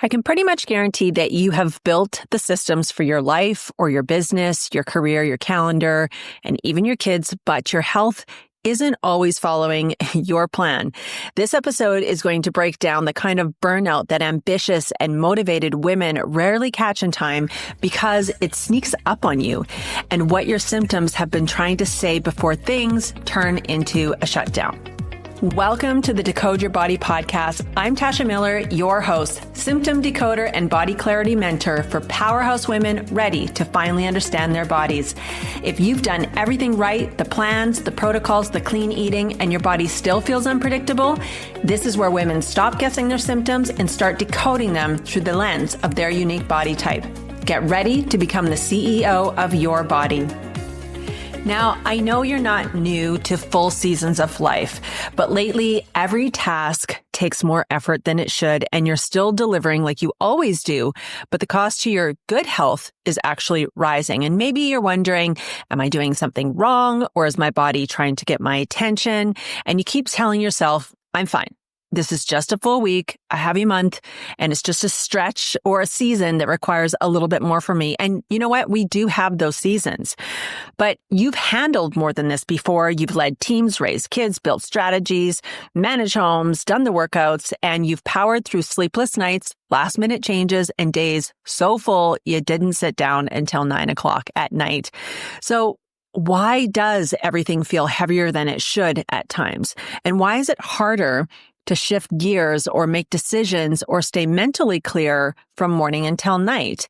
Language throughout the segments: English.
I can pretty much guarantee that you have built the systems for your life or your business, your career, your calendar, and even your kids, but your health isn't always following your plan. This episode is going to break down the kind of burnout that ambitious and motivated women rarely catch in time because it sneaks up on you, and what your symptoms have been trying to say before things turn into a shutdown. Welcome to the Decode Your Body podcast. I'm Tasha Miller, your host, symptom decoder and body clarity mentor for powerhouse women ready to finally understand their bodies. If you've done everything right, the plans, the protocols, the clean eating, and your body still feels unpredictable, this is where women stop guessing their symptoms and start decoding them through the lens of their unique body type. Get ready to become the CEO of your body. Now, I know you're not new to full seasons of life, but lately every task takes more effort than it should, and you're still delivering like you always do, but the cost to your good health is actually rising. And maybe you're wondering, am I doing something wrong, or is my body trying to get my attention? And you keep telling yourself, I'm fine. This is just a full week, a heavy month, and it's just a stretch or a season that requires a little bit more from me. And you know what? We do have those seasons, but you've handled more than this before. You've led teams, raised kids, built strategies, managed homes, done the workouts, and you've powered through sleepless nights, last minute changes, and days so full you didn't sit down until 9 o'clock at night. So why does everything feel heavier than it should at times? And why is it harder to shift gears or make decisions or stay mentally clear from morning until night?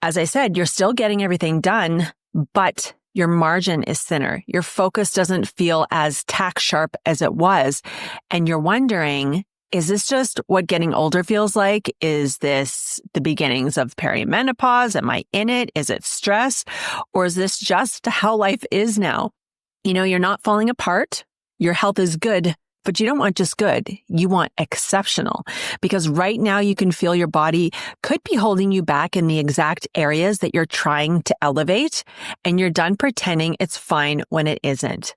As I said, you're still getting everything done, but your margin is thinner. Your focus doesn't feel as tack sharp as it was. And you're wondering, is this just what getting older feels like? Is this the beginnings of perimenopause? Am I in it? Is it stress? Or is this just how life is now? You know, you're not falling apart. Your health is good. But you don't want just good. You want exceptional, because right now you can feel your body could be holding you back in the exact areas that you're trying to elevate, and you're done pretending it's fine when it isn't.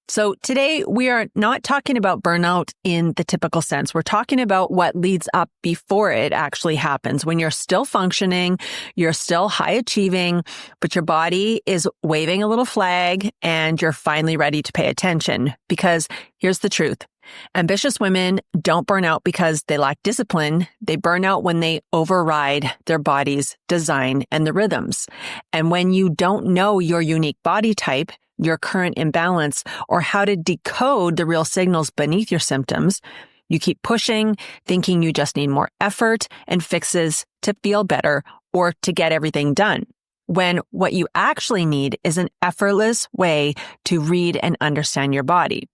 So today we are not talking about burnout in the typical sense. We're talking about what leads up before it actually happens, when you're still functioning, you're still high achieving, but your body is waving a little flag and you're finally ready to pay attention. Because here's the truth. Ambitious women don't burn out because they lack discipline. They burn out when they override their body's design and the rhythms. And when you don't know your unique body type, your current imbalance, or how to decode the real signals beneath your symptoms, you keep pushing, thinking you just need more effort and fixes to feel better or to get everything done, when what you actually need is an effortless way to read and understand your body.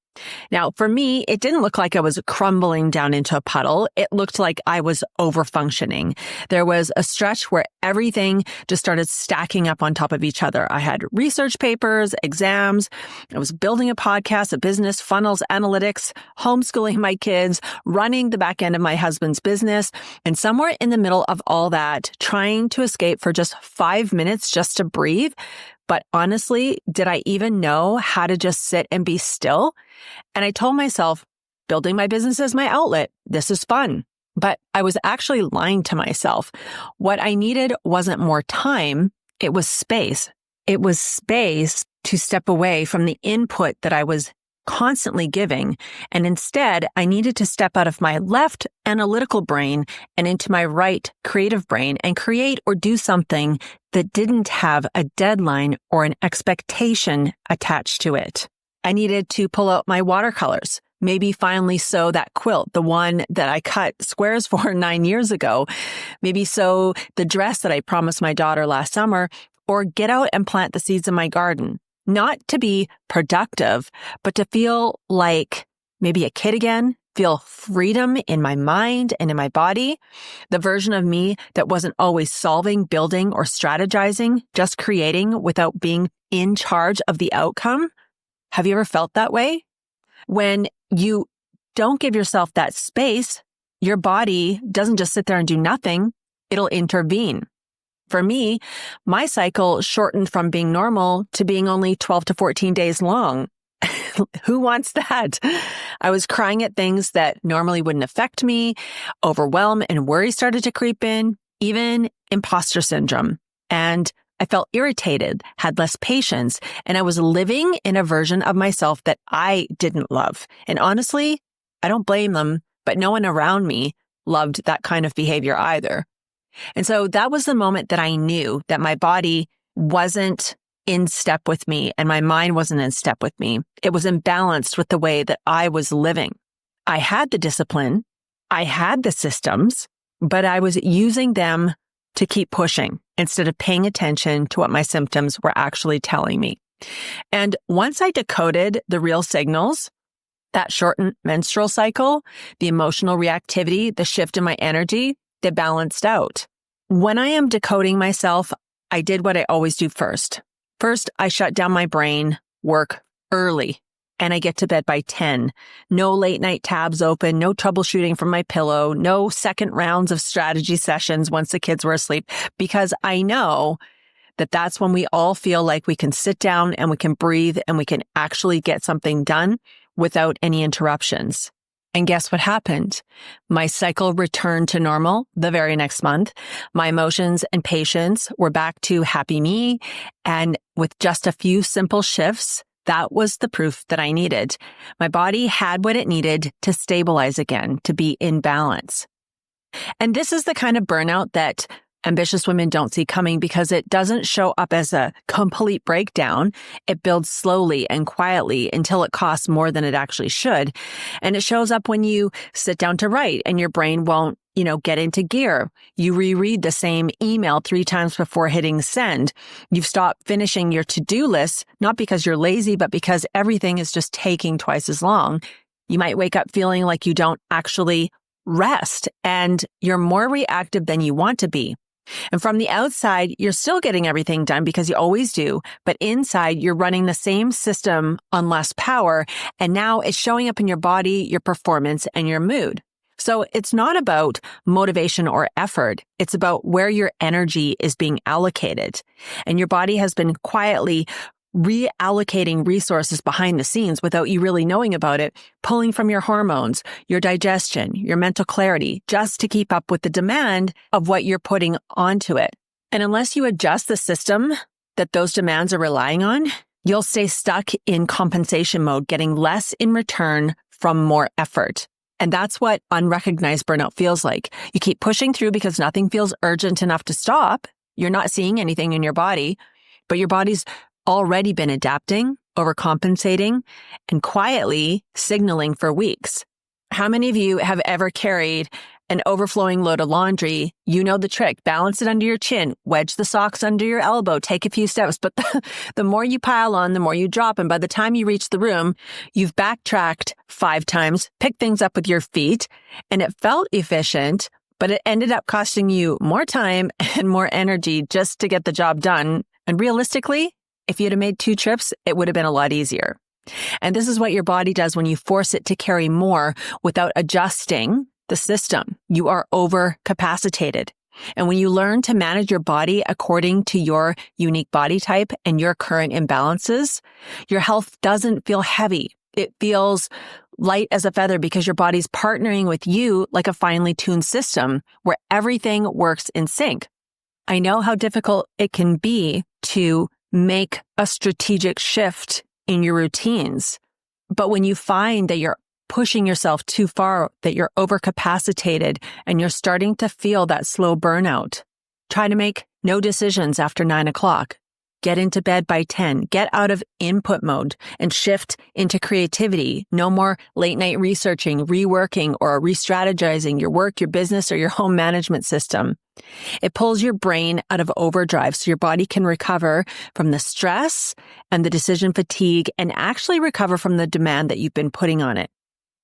Now, for me, it didn't look like I was crumbling down into a puddle. It looked like I was overfunctioning. There was a stretch where everything just started stacking up on top of each other. I had research papers, exams. I was building a podcast, a business, funnels, analytics, homeschooling my kids, running the back end of my husband's business. And somewhere in the middle of all that, trying to escape for just 5 minutes just to breathe. But honestly, did I even know how to just sit and be still? And I told myself, building my business is my outlet. This is fun. But I was actually lying to myself. What I needed wasn't more time. It was space. It was space to step away from the input that I was constantly giving. And instead, I needed to step out of my left analytical brain and into my right creative brain and create or do something that didn't have a deadline or an expectation attached to it. I needed to pull out my watercolors, maybe finally sew that quilt, the one that I cut squares for 9 years ago, maybe sew the dress that I promised my daughter last summer, or get out and plant the seeds in my garden. Not to be productive, but to feel like maybe a kid again, feel freedom in my mind and in my body, the version of me that wasn't always solving, building, or strategizing, just creating without being in charge of the outcome. Have you ever felt that way? When you don't give yourself that space, your body doesn't just sit there and do nothing, it'll intervene. For me, my cycle shortened from being normal to being only 12 to 14 days long. Who wants that? I was crying at things that normally wouldn't affect me. Overwhelm and worry started to creep in, even imposter syndrome. And I felt irritated, had less patience, and I was living in a version of myself that I didn't love. And honestly, I don't blame them, but no one around me loved that kind of behavior either. And so that was the moment that I knew that my body wasn't in step with me and my mind wasn't in step with me. It was imbalanced with the way that I was living. I had the discipline, I had the systems, but I was using them to keep pushing instead of paying attention to what my symptoms were actually telling me. And once I decoded the real signals, that shortened menstrual cycle, the emotional reactivity, the shift in my energy, they balanced out. When I am decoding myself, I did what I always do first. First, I shut down my brain, work early, and I get to bed by 10. No late night tabs open, no troubleshooting from my pillow, no second rounds of strategy sessions once the kids were asleep, because I know that that's when we all feel like we can sit down and we can breathe and we can actually get something done without any interruptions. And guess what happened? My cycle returned to normal the very next month. My emotions and patience were back to happy me. And with just a few simple shifts, that was the proof that I needed. My body had what it needed to stabilize again, to be in balance. And this is the kind of burnout that ambitious women don't see coming because it doesn't show up as a complete breakdown. It builds slowly and quietly until it costs more than it actually should. And it shows up when you sit down to write and your brain won't, get into gear. You reread the same email 3 times before hitting send. You've stopped finishing your to-do list, not because you're lazy, but because everything is just taking twice as long. You might wake up feeling like you don't actually rest and you're more reactive than you want to be. And from the outside, you're still getting everything done because you always do. But inside, you're running the same system on less power. And now it's showing up in your body, your performance, and your mood. So it's not about motivation or effort. It's about where your energy is being allocated. And your body has been quietly reallocating resources behind the scenes without you really knowing about it, pulling from your hormones, your digestion, your mental clarity, just to keep up with the demand of what you're putting onto it. And unless you adjust the system that those demands are relying on, you'll stay stuck in compensation mode, getting less in return from more effort. And that's what unrecognized burnout feels like. You keep pushing through because nothing feels urgent enough to stop. You're not seeing anything in your body, but your body's already been adapting, overcompensating, and quietly signaling for weeks. How many of you have ever carried an overflowing load of laundry? You know the trick. Balance it under your chin, wedge the socks under your elbow, take a few steps. But the more you pile on, the more you drop. And by the time you reach the room, you've backtracked 5 times, picked things up with your feet, and it felt efficient, but it ended up costing you more time and more energy just to get the job done. And realistically, if you'd have made 2 trips, it would have been a lot easier. And this is what your body does when you force it to carry more without adjusting the system. You are overcapacitated. And when you learn to manage your body according to your unique body type and your current imbalances, your health doesn't feel heavy. It feels light as a feather because your body's partnering with you like a finely tuned system where everything works in sync. I know how difficult it can be to make a strategic shift in your routines. But when you find that you're pushing yourself too far, that you're overcapacitated and you're starting to feel that slow burnout, try to make no decisions after 9 o'clock. Get into bed by 10. Get out of input mode and shift into creativity. No more late night researching, reworking, or re-strategizing your work, your business, or your home management system. It pulls your brain out of overdrive so your body can recover from the stress and the decision fatigue and actually recover from the demand that you've been putting on it.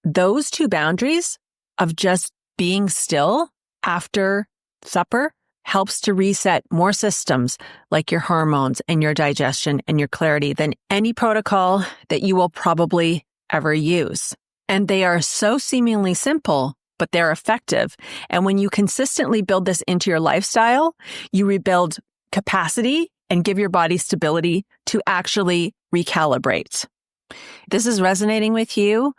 Those 2 boundaries of just being still after supper helps to reset more systems like your hormones and your digestion and your clarity than any protocol that you will probably ever use. And they are so seemingly simple, but they're effective. And when you consistently build this into your lifestyle, you rebuild capacity and give your body stability to actually recalibrate. This is resonating with you.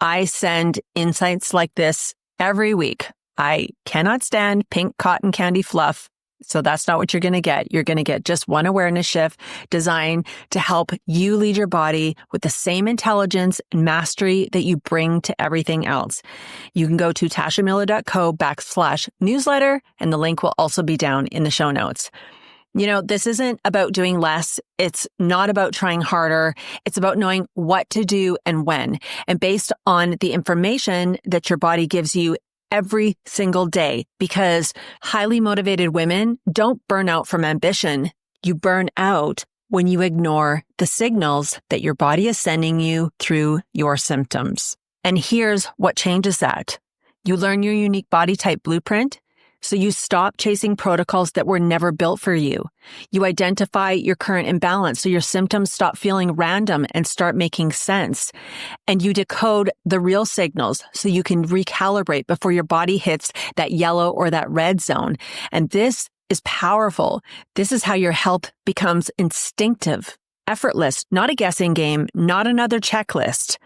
I send insights like this every week. I cannot stand pink cotton candy fluff. So that's not what you're going to get. You're going to get just one awareness shift designed to help you lead your body with the same intelligence and mastery that you bring to everything else. You can go to tashamiller.co/newsletter, and the link will also be down in the show notes. You know, this isn't about doing less. It's not about trying harder. It's about knowing what to do and when. And based on the information that your body gives you every single day, because highly motivated women don't burn out from ambition. You burn out when you ignore the signals that your body is sending you through your symptoms. And here's what changes that. You learn your unique body type blueprint. So you stop chasing protocols that were never built for you. You identify your current imbalance so your symptoms stop feeling random and start making sense. And you decode the real signals so you can recalibrate before your body hits that yellow or that red zone. And this is powerful. This is how your health becomes instinctive, effortless, not a guessing game, not another checklist.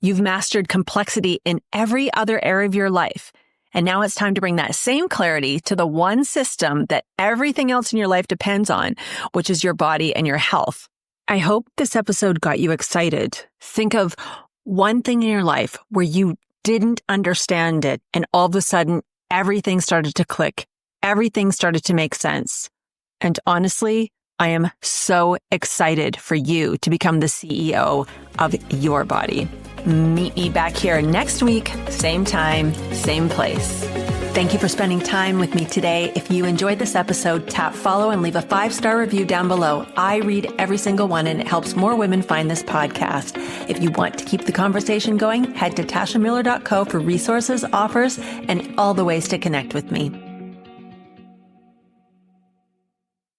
You've mastered complexity in every other area of your life. And now it's time to bring that same clarity to the one system that everything else in your life depends on, which is your body and your health. I hope this episode got you excited. Think of one thing in your life where you didn't understand it, and all of a sudden, everything started to click. Everything started to make sense. And honestly, I am so excited for you to become the CEO of your body. Meet me back here next week, same time, same place. Thank you for spending time with me today. If you enjoyed this episode, tap follow and leave a 5-star review down below. I read every single one and it helps more women find this podcast. If you want to keep the conversation going, head to tashamiller.co for resources, offers, and all the ways to connect with me.